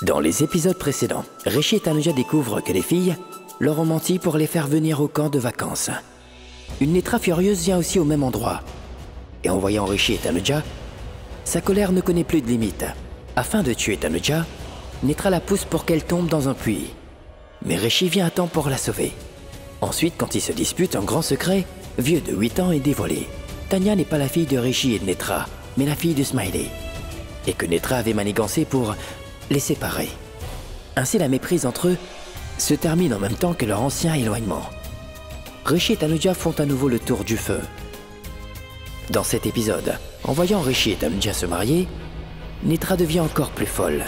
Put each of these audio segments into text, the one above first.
Dans les épisodes précédents, Rishi et Tanuja découvrent que les filles leur ont menti pour les faire venir au camp de vacances. Une Netra furieuse vient aussi au même endroit. Et en voyant Rishi et Tanuja, sa colère ne connaît plus de limite. Afin de tuer Tanuja, Netra la pousse pour qu'elle tombe dans un puits. Mais Rishi vient à temps pour la sauver. Ensuite, quand ils se disputent, un grand secret, vieux de 8 ans, est dévoilé. Tanya n'est pas la fille de Rishi et de Netra, mais la fille de Smiley. Et que Netra avait manigancé pour les séparer. Ainsi, la méprise entre eux se termine en même temps que leur ancien éloignement. Rishi et Tanuja font à nouveau le tour du feu. Dans cet épisode, en voyant Rishi et Tanuja se marier, Netra devient encore plus folle.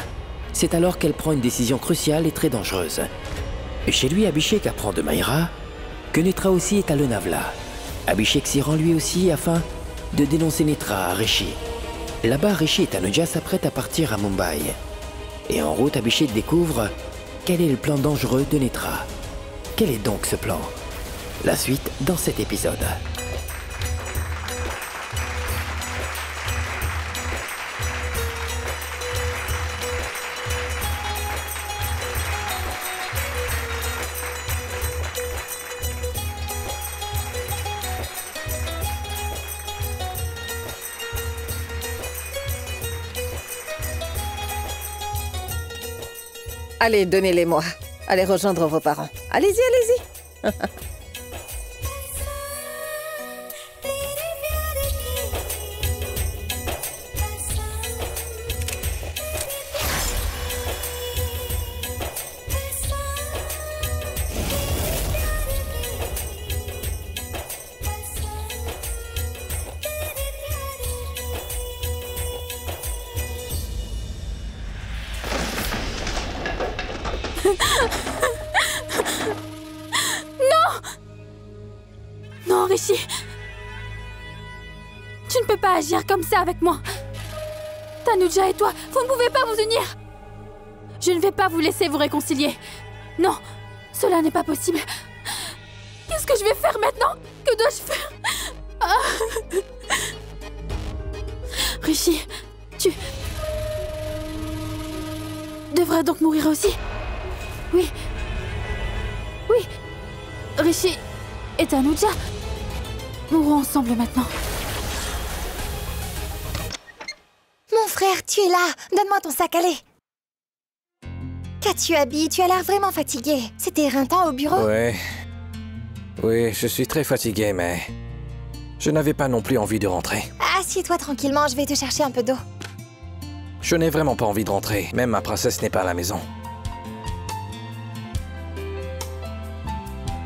C'est alors qu'elle prend une décision cruciale et très dangereuse. Chez lui, Abhishek apprend de Mayra que Netra aussi est à Lonavala. Abhishek s'y rend lui aussi afin de dénoncer Netra à Rishi. Là-bas, Rishi et Tanuja s'apprêtent à partir à Mumbai. Et en route, Abhishek découvre quel est le plan dangereux de Netra. Quel est donc ce plan? La suite dans cet épisode. Allez, donnez-les-moi. Allez rejoindre vos parents. Allez-y, allez-y. Non, Rishi. Tu ne peux pas agir comme ça avec moi. Tanuja et toi, vous ne pouvez pas vous unir. Je ne vais pas vous laisser vous réconcilier. Non, cela n'est pas possible. Qu'est-ce que je vais faire maintenant? Que dois-je faire? Rishi, tu devrais donc mourir aussi. Oui. Oui. Rishi et Tanuja mourront ensemble maintenant. Mon frère, tu es là. Donne-moi ton sac, allez. Qu'as-tu, Abby? Tu as l'air vraiment fatigué. C'était éreintant au bureau. Oui, je suis très fatigué, mais je n'avais pas non plus envie de rentrer. Assieds-toi tranquillement, je vais te chercher un peu d'eau. Je n'ai vraiment pas envie de rentrer. Même ma princesse n'est pas à la maison.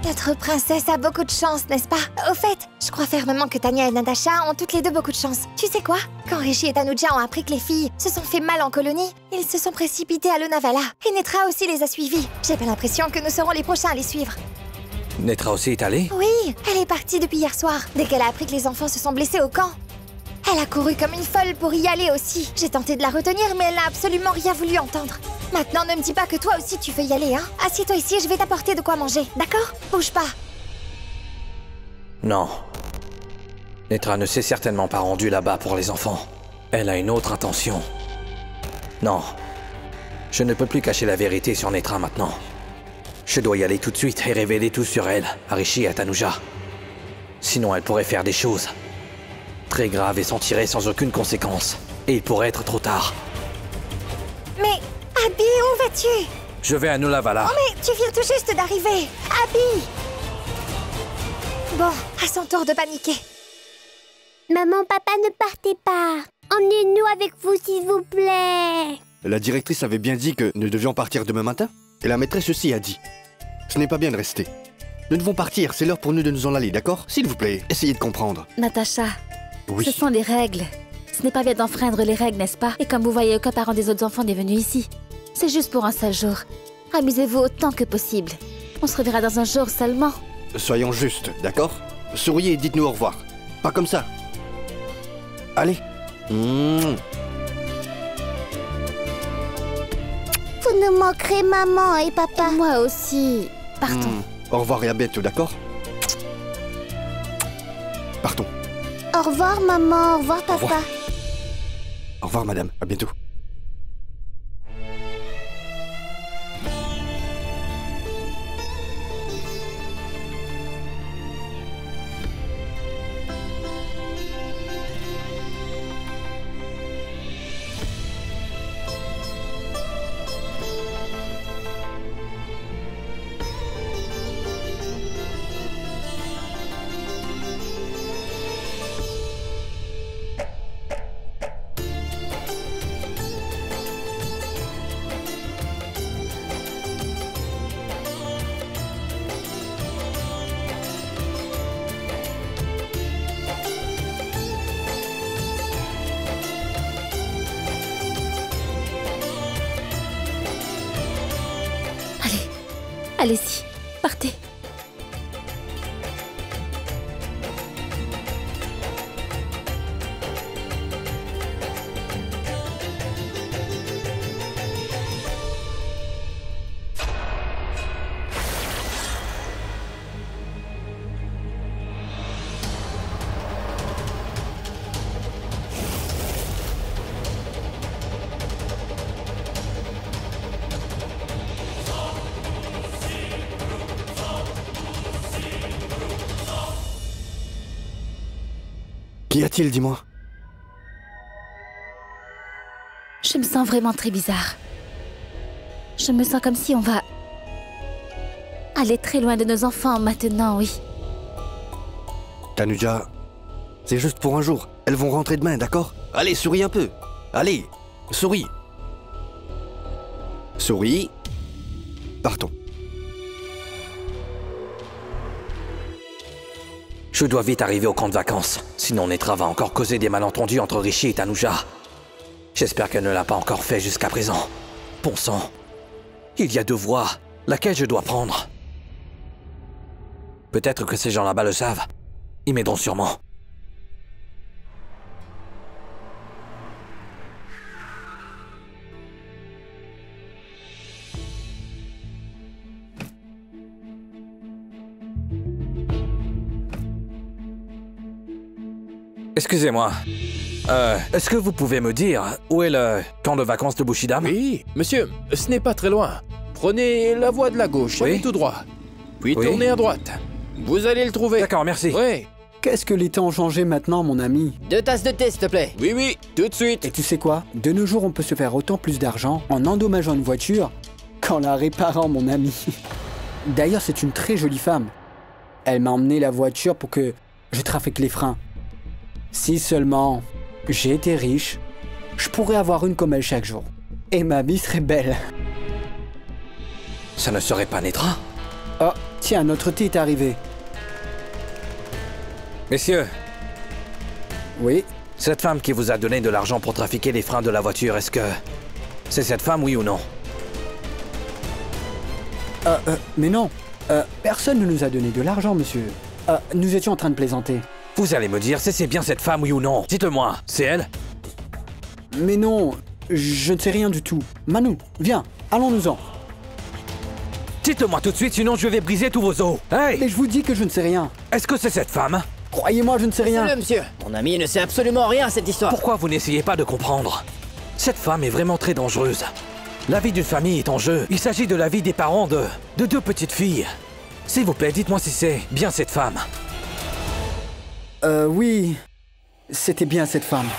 Notre princesse a beaucoup de chance, n'est-ce pas? Au fait, je crois fermement que Tanya et Natasha ont toutes les deux beaucoup de chance. Tu sais quoi? Quand Rishi et Tanuja ont appris que les filles se sont fait mal en colonie, ils se sont précipités à Lonavala. Et Netra aussi les a suivis. J'ai pas l'impression que nous serons les prochains à les suivre. Netra aussi est allée? Oui, elle est partie depuis hier soir, dès qu'elle a appris que les enfants se sont blessés au camp. Elle a couru comme une folle pour y aller aussi. J'ai tenté de la retenir, mais elle n'a absolument rien voulu entendre. Maintenant, ne me dis pas que toi aussi tu veux y aller, hein? Assieds-toi ici, je vais t'apporter de quoi manger, d'accord? Bouge pas. Non. Netra ne s'est certainement pas rendue là-bas pour les enfants. Elle a une autre intention. Non. Je ne peux plus cacher la vérité sur Netra maintenant. Je dois y aller tout de suite et révéler tout sur elle, à Rishi et à Tanuja. Sinon, elle pourrait faire des choses très graves et s'en tirer sans aucune conséquence. Et il pourrait être trop tard. Mais, Abby, où vas-tu? Je vais à Lonavala. Oh mais, tu viens tout juste d'arriver. Abby! Bon, à son tour de paniquer. Maman, papa, ne partez pas. Emmenez-nous avec vous, s'il vous plaît. La directrice avait bien dit que nous devions partir demain matin. Et la maîtresse aussi a dit. Ce n'est pas bien de rester. Nous devons partir, c'est l'heure pour nous de nous en aller, d'accord? S'il vous plaît, essayez de comprendre. Natacha, Oui. ce sont les règles. Ce n'est pas bien d'enfreindre les règles, n'est-ce pas? Et comme vous voyez, aucun parent des autres enfants n'est venu ici. C'est juste pour un seul jour. Amusez-vous autant que possible. On se reverra dans un jour seulement. Soyons justes, d'accord? Souriez et dites-nous au revoir. Pas comme ça. Allez. Vous nous manquerez, maman et papa. Moi aussi. Partons. Au revoir et à bientôt, d'accord? Partons. Au revoir, maman. Au revoir, papa. revoir. Au revoir, madame. À bientôt. Allez-y, partez. Qu'y a-t-il, dis-moi? Je me sens vraiment très bizarre. Je me sens comme si on va aller très loin de nos enfants maintenant, oui. Tanuja, c'est juste pour un jour. Elles vont rentrer demain, d'accord? Allez, souris un peu. Allez, souris. Souris. Partons. Je dois vite arriver au camp de vacances, sinon Netra va encore causer des malentendus entre Rishi et Tanuja. J'espère qu'elle ne l'a pas encore fait jusqu'à présent. Bon sang. Il y a 2 voies. Laquelle je dois prendre? Peut-être que ces gens là-bas le savent. Ils m'aideront sûrement. Excusez-moi. Est-ce que vous pouvez me dire où est le camp de vacances de Bushidam? Oui, monsieur, ce n'est pas très loin. Prenez la voie de la gauche, allez tout droit. Puis Oui. tournez à droite. Vous allez le trouver. D'accord, merci. Oui, Qu'est-ce que les temps ont changé maintenant, mon ami? 2 tasses de thé, s'il te plaît. oui, tout de suite. Et tu sais quoi? De nos jours, on peut se faire autant plus d'argent en endommageant une voiture qu'en la réparant, mon ami. D'ailleurs, c'est une très jolie femme. Elle m'a emmené la voiture pour que je trafique les freins. Si seulement j'ai été riche, je pourrais avoir une comme elle chaque jour. Et ma vie serait belle. Ça ne serait pas Netra? Oh, tiens, notre thé est arrivé. Messieurs, Oui, cette femme qui vous a donné de l'argent pour trafiquer les freins de la voiture, est-ce que c'est cette femme, oui ou non? mais non. Personne ne nous a donné de l'argent, monsieur. Nous étions en train de plaisanter. Vous allez me dire si c'est bien cette femme, oui ou non? Dites-le-moi, c'est elle? Mais non, je ne sais rien du tout. Manu, viens, allons-nous-en. Dites-le-moi tout de suite, sinon je vais briser tous vos os. Hey! Mais je vous dis que je ne sais rien. Est-ce que c'est cette femme? Croyez-moi, je ne sais rien. Laissez-le, monsieur. Mon ami ne sait absolument rien à cette histoire. Pourquoi vous n'essayez pas de comprendre? Cette femme est vraiment très dangereuse. La vie d'une famille est en jeu. Il s'agit de la vie des parents de 2 petites filles. S'il vous plaît, dites-moi si c'est bien cette femme. Oui. C'était bien cette femme.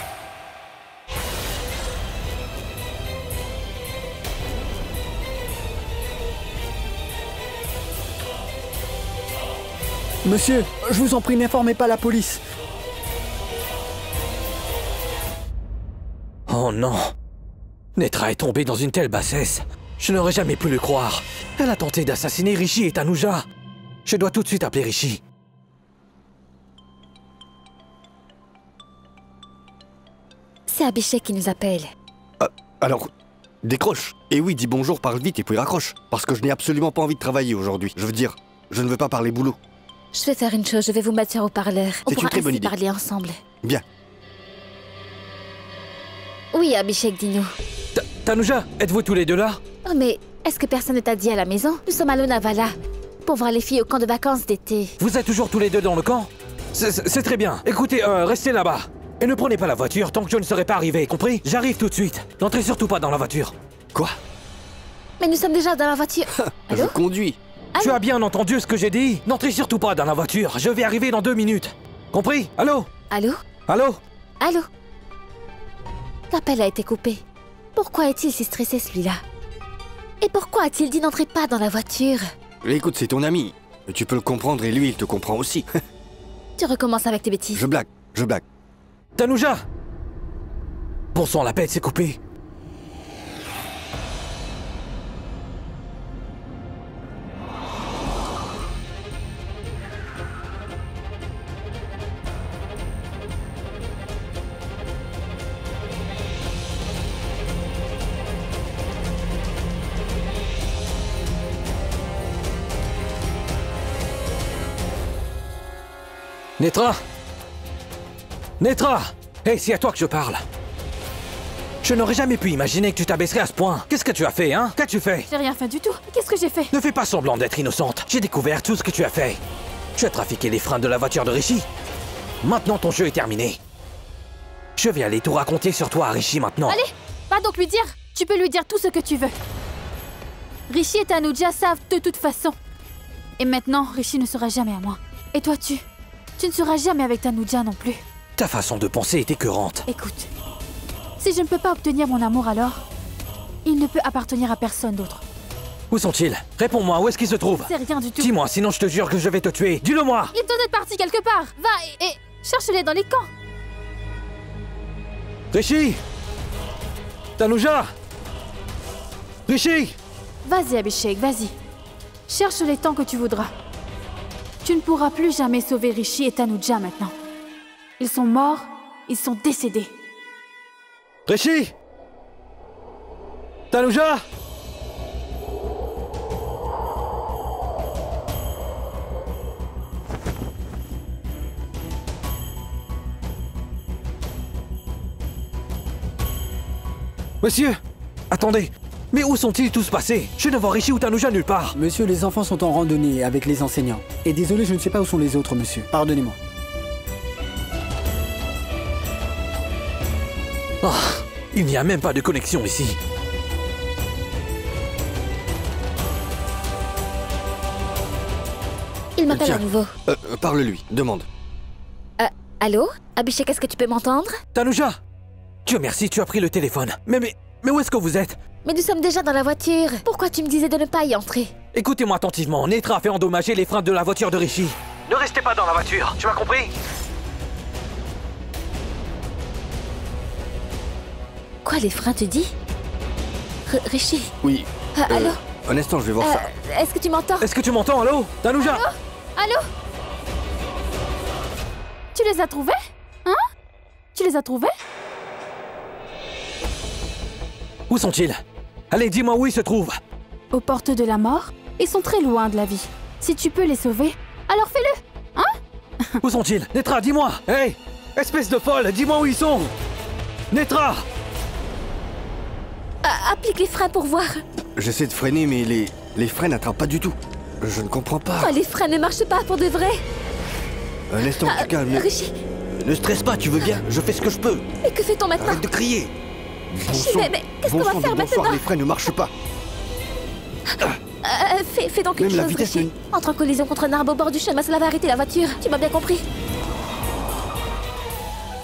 Monsieur, je vous en prie, n'informez pas la police. Oh non. Netra est tombée dans une telle bassesse. Je n'aurais jamais pu le croire. Elle a tenté d'assassiner Rishi et Tanuja. Je dois tout de suite appeler Rishi. C'est Abhishek qui nous appelle. Alors, décroche. Et oui, dis bonjour, parle vite et puis raccroche. Parce que je n'ai absolument pas envie de travailler aujourd'hui. Je veux dire, je ne veux pas parler boulot. Je vais faire une chose, je vais vous mettre sur haut-parleur. On C'est une pourra très bonne ainsi idée. parler ensemble. Bien. Oui, Abhishek, dis-nous. Tanuja, êtes-vous tous les deux là? Oh, mais est-ce que personne ne t'a dit à la maison? Nous sommes à Lonavala pour voir les filles au camp de vacances d'été. Vous êtes toujours tous les deux dans le camp? C'est très bien. Écoutez, restez là-bas. Et ne prenez pas la voiture tant que je ne serai pas arrivé, compris? J'arrive tout de suite. N'entrez surtout pas dans la voiture. Quoi? Mais nous sommes déjà dans la voiture. Je Allô? conduis. Tu as bien entendu ce que j'ai dit? N'entrez surtout pas dans la voiture. Je vais arriver dans 2 minutes. Compris? Allô? Allô? Allô? Allô? L'appel a été coupé. Pourquoi est-il si stressé, celui-là? Et pourquoi a-t-il dit n'entrez pas dans la voiture? Écoute, c'est ton ami. Tu peux le comprendre et lui, il te comprend aussi. Tu recommences avec tes bêtises. Je blague, je blague. Tanuja! Bon sang, l'appel s'est coupé. Netra! Netra! Hey, c'est à toi que je parle. Je n'aurais jamais pu imaginer que tu t'abaisserais à ce point. Qu'est-ce que tu as fait, hein? Qu'as-tu fait? J'ai rien fait du tout. Qu'est-ce que j'ai fait? Ne fais pas semblant d'être innocente. J'ai découvert tout ce que tu as fait. Tu as trafiqué les freins de la voiture de Rishi. Maintenant, ton jeu est terminé. Je vais aller tout raconter sur toi à Rishi maintenant. Allez, va donc lui dire. Tu peux lui dire tout ce que tu veux. Rishi et Tanuja savent de toute façon. Et maintenant, Rishi ne sera jamais à moi. Et toi, tu ne seras jamais avec Tanuja non plus. Ta façon de penser est écœurante. Écoute, si je ne peux pas obtenir mon amour alors, il ne peut appartenir à personne d'autre. Où sont-ils? Réponds-moi, où est-ce qu'ils se trouvent? C'est rien du tout. Dis-moi, sinon je te jure que je vais te tuer. Dis-le-moi! Ils doivent être partis quelque part. Va et cherche-les dans les camps. Rishi! Tanuja! Rishi! Vas-y, Abhishek, vas-y. Cherche-les tant que tu voudras. Tu ne pourras plus jamais sauver Rishi et Tanuja maintenant. Ils sont morts, ils sont décédés. Rishi! Tanuja! Monsieur! Attendez! Mais où sont-ils tous passés? Je ne vois Rishi ou Tanuja nulle part! Monsieur, les enfants sont en randonnée avec les enseignants. Et désolé, je ne sais pas où sont les autres, monsieur. Pardonnez-moi. Oh, il n'y a même pas de connexion ici. Il m'appelle Tiens. à nouveau. Parle-lui, demande. Allô? Abhishek, est-ce que tu peux m'entendre? Tanuja! Dieu merci, tu as pris le téléphone. Mais où est-ce que vous êtes? Mais nous sommes déjà dans la voiture. Pourquoi tu me disais de ne pas y entrer? Écoutez-moi attentivement, Netra a fait endommager les freins de la voiture de Rishi. Ne restez pas dans la voiture, tu m'as compris? Quoi, les freins, tu dis? Rishi? Oui. Allô? Un instant, je vais voir ça. Est-ce que tu m'entends? Est-ce que tu m'entends, allô? Tanuja! Allô? Tu les as trouvés? Hein? Tu les as trouvés? Où sont-ils? Allez, dis-moi où ils se trouvent. Aux portes de la mort? Ils sont très loin de la vie. Si tu peux les sauver, alors fais-le! Hein? Où sont-ils? Netra, dis-moi! Hey! Espèce de folle, dis-moi où ils sont! Netra! Applique les freins pour voir. J'essaie de freiner, mais les freins n'attrapent pas du tout. Je ne comprends pas. Oh, les freins ne marchent pas pour de vrai. Un instant, tu calmes. Rishi, Ne stresse pas, tu veux bien? Je fais ce que je peux. mais que fait-on maintenant? Arrête de crier. Bon Rishi, sang, mais qu'est-ce bon qu'on va sang de faire bonsoir, maintenant? les freins ne marchent pas. Fais donc une Même la chose, vitesse Rishi. Entre en collision contre un arbre au bord du chemin, cela va arrêter la voiture. Tu m'as bien compris?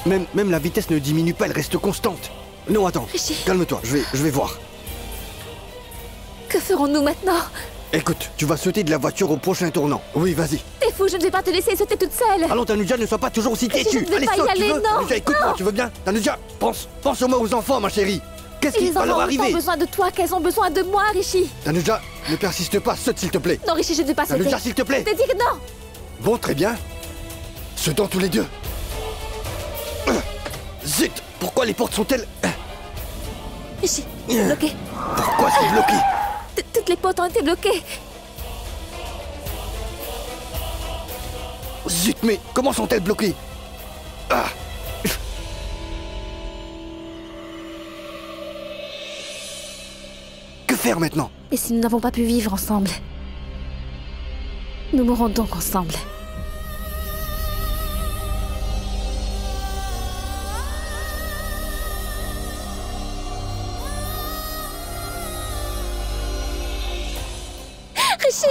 Même la vitesse ne diminue pas, elle reste constante. Non, attends. Rishi. Calme-toi, je vais voir. Que ferons-nous maintenant? Écoute, tu vas sauter de la voiture au prochain tournant. Oui, vas-y. T'es fou, je ne vais pas te laisser sauter toute seule. Allons, Tanuja, ne sois pas toujours aussi Rishi, têtu. je ne vais Allez, pas y saute, tu aller, veux? non, Tanuja, écoute-moi, non. tu veux bien? Tanuja, pense au moins aux enfants, ma chérie. Qu'est-ce qui Les va leur enfants arriver? ont besoin de toi, qu'elles ont besoin de moi, Rishi. Tanuja, ne persiste pas, saute s'il te plaît. Non, Rishi, je ne vais pas sauter. Tanuja, s'il te plaît. Je t'ai dit que non. Bon, très bien. Sautons tous les deux. Zut, pourquoi les portes sont-elles... Rishi, c'est bloqué. Pourquoi c'est bloqué? Toutes les portes ont été bloquées. Zut, mais comment sont-elles bloquées? Ah. Que faire maintenant? Et si nous n'avons pas pu vivre ensemble? Nous mourrons donc ensemble. Rishi!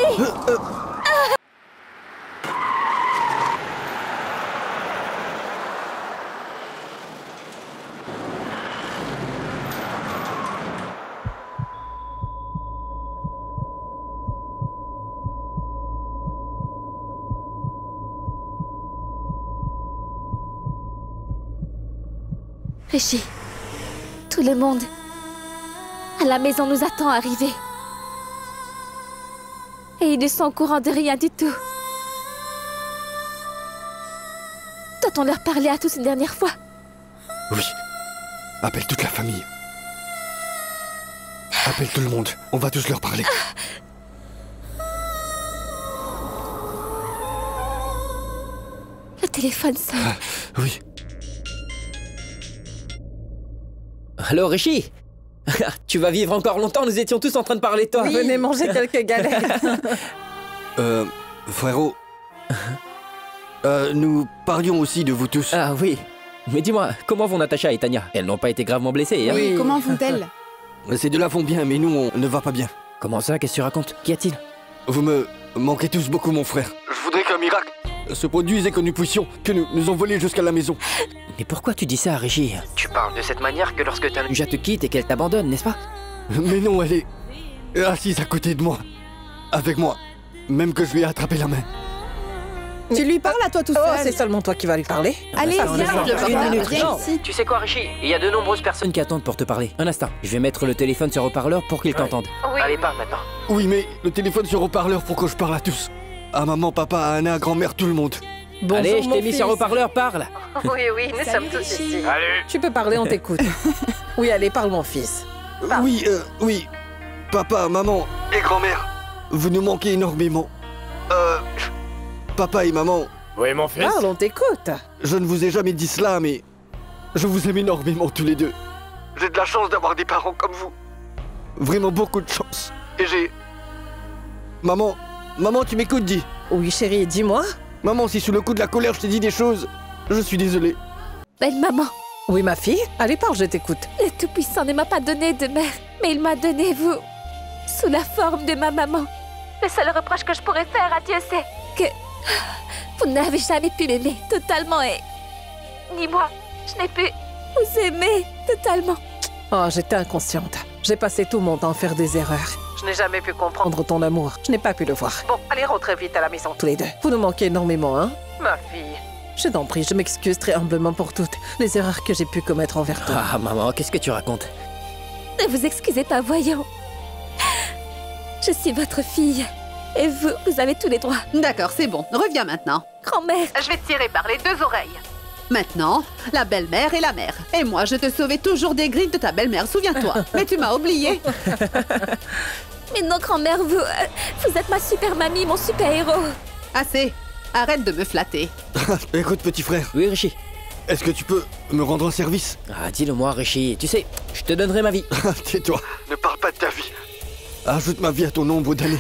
Rishi, tout le monde à la maison nous attend arrivés. Et ils ne sont au courant de rien du tout. Doit-on leur parler à tous une dernière fois? Oui. Appelle toute la famille. Appelle tout le monde. On va tous leur parler. téléphone sonne. Oui. Allô, Rishi? Tu vas vivre encore longtemps, nous étions tous en train de parler de toi. Venez manger quelques galettes. Frérot. Nous parlions aussi de vous tous. Ah oui. Mais dis-moi, comment vont Natacha et Tania? Elles n'ont pas été gravement blessées, hein? Oui. Comment vont-elles? Ces deux-là vont bien, mais nous, on ne va pas bien. Comment ça? Qu'est-ce que tu racontes? Qu'y a-t-il? Vous me manquez tous beaucoup, mon frère. Je voudrais qu'un miracle se produise et que nous puissions, que nous envoler jusqu'à la maison. Mais pourquoi tu dis ça, Rishi? Tu parles de cette manière que lorsque Tanuja te quitte et qu'elle t'abandonne, n'est-ce pas? Mais non, elle est assise à côté de moi. Avec moi. Même que je lui ai attrapé la main. Tu lui parles à toi tout seul. Oh, c'est seulement toi qui vas lui parler. Allez, Ça, viens, on est viens, une minute. viens ici. Tu sais quoi, Rishi? Il y a de nombreuses personnes qui attendent pour te parler. Un instant, je vais mettre le téléphone sur haut-parleur pour qu'ils t'entendent. Oui. Allez, parle maintenant. Oui, mais le téléphone sur haut-parleur pour que je parle à tous. À maman, papa, à Anna, à grand-mère, tout le monde. Bonjour, Allez, je mon t'ai mis fils. sur haut-parleur, parle. Oui, nous Salut, sommes tous Rishi. ici. Tu peux parler, on t'écoute. Oui, allez, parle, mon fils. Oui. Papa, maman et grand-mère, vous nous manquez énormément. Papa et maman, Oui, mon fils. Parle, on t'écoute. je ne vous ai jamais dit cela, mais je vous aime énormément tous les deux. J'ai de la chance d'avoir des parents comme vous. Vraiment beaucoup de chance. Et j'ai... Maman, tu m'écoutes, dis. Oui, chérie, dis-moi. Maman, si sous le coup de la colère je t'ai dit des choses, je suis désolé. Belle maman, Oui, ma fille. Allez, parle, je t'écoute. le Tout-Puissant ne m'a pas donné de mère, mais il m'a donné vous, sous la forme de ma maman. Le seul reproche que je pourrais faire à Dieu, c'est que vous n'avez jamais pu m'aimer totalement et... Ni moi, je n'ai pu vous aimer totalement. Oh, j'étais inconsciente. J'ai passé tout mon temps à faire des erreurs. Je n'ai jamais pu comprendre ton amour. Je n'ai pas pu le voir. Bon, allez, rentrez vite à la maison, tous les deux. Vous nous manquez énormément, hein? Ma fille. Je t'en prie, je m'excuse très humblement pour toutes les erreurs que j'ai pu commettre envers toi. Ah, maman, qu'est-ce que tu racontes? Ne vous excusez pas, voyons. Je suis votre fille. Et vous avez tous les droits. D'accord, c'est bon. Reviens maintenant. Grand-mère, Je vais te tirer par les deux oreilles. Maintenant, la belle-mère et la mère. Et moi, je te sauvais toujours des griffes de ta belle-mère, souviens-toi. Mais tu m'as oublié. mais non, grand-mère, vous êtes ma super mamie, mon super héros. Assez. Arrête de me flatter. Écoute, petit frère, Oui, Rishi. est-ce que tu peux me rendre un service? Ah, dis-le-moi, Rishi. Tu sais, je te donnerai ma vie. Tais-toi, ne parle pas de ta vie. Ajoute ma vie à ton nombre d'années.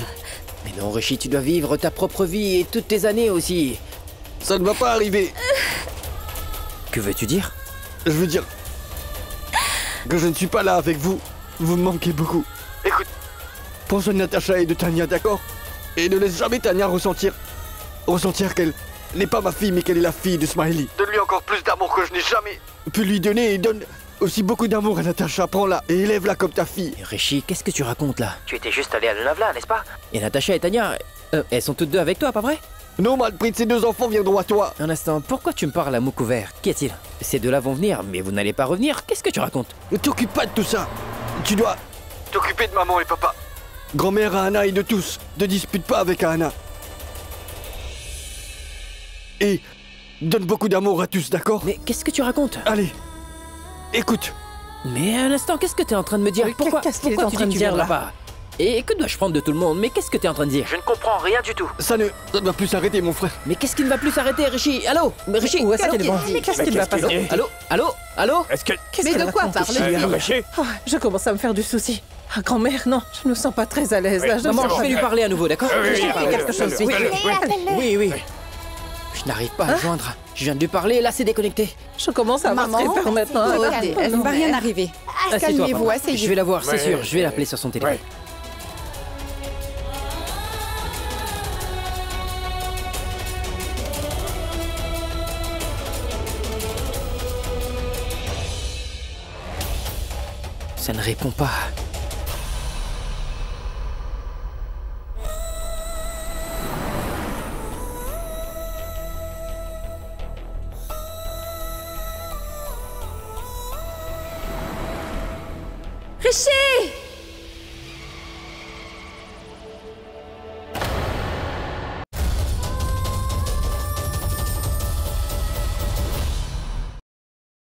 Mais non, Rishi, tu dois vivre ta propre vie et toutes tes années aussi. Ça ne va pas arriver. Que veux-tu dire? Je veux dire que je ne suis pas là avec vous. Vous me manquez beaucoup. Écoute, prends soin de Natacha et de Tania, d'accord? Et ne laisse jamais Tania ressentir qu'elle n'est pas ma fille, mais qu'elle est la fille de Smiley. Donne-lui encore plus d'amour que je n'ai jamais pu lui donner et donne aussi beaucoup d'amour à Natacha. Prends-la et élève-la comme ta fille. Mais Rishi, qu'est-ce que tu racontes là? Tu étais juste allé à Lenavla, n'est-ce pas? Et Natacha et Tania, elles sont toutes deux avec toi, pas vrai? Non, Malprit, ces deux enfants viendront à toi. Un instant, pourquoi tu me parles à mots couverts? Qu'y a-t-il? Ces deux-là vont venir, mais vous n'allez pas revenir. Qu'est-ce que tu racontes? Ne t'occupe pas de tout ça. Tu dois t'occuper de maman et papa. Grand-mère à Anna et de tous. Ne dispute pas avec Anna. Et donne beaucoup d'amour à tous, d'accord? Mais qu'est-ce que tu racontes? Allez, écoute. Mais un instant, qu'est-ce que t'es en train de me dire? Mais Pourquoi qu'est-ce qu'il est pourquoi en tu train dis de que tu dire, là? viendras pas? Et que dois-je prendre de tout le monde? Mais qu'est-ce que t'es en train de dire? Je ne comprends rien du tout. Ça ne va plus s'arrêter, mon frère. Mais qu'est-ce qui ne va plus s'arrêter, Rishi? Allô? Mais Rishi, Où est-ce allô, qu'il est bandit? Mais qu'est-ce qu'il va passer? Allô? Est-ce que... Mais de quoi parler? Rishi? Oh, je commence à me faire du souci. Ah, grand-mère, non, je ne me sens pas très à l'aise. Oui, là, je Maman, me je sens vais lui pas- parler à nouveau, d'accord? Oui, Je vais oui, parler oui, quelque chose. oui, Oui, oui, oui. Je n'arrive pas à le joindre. Je viens de lui parler, là c'est déconnecté. Je commence à avoir très Maman, peur maintenant. regardez, Regardez, elle ne va rien arriver. Assieds-toi, Calmez-vous, papa. asseyez-vous. Je vais la voir, c'est Ouais, sûr. Je vais l'appeler sur son téléphone. Ouais. Ça ne répond pas. Rishi!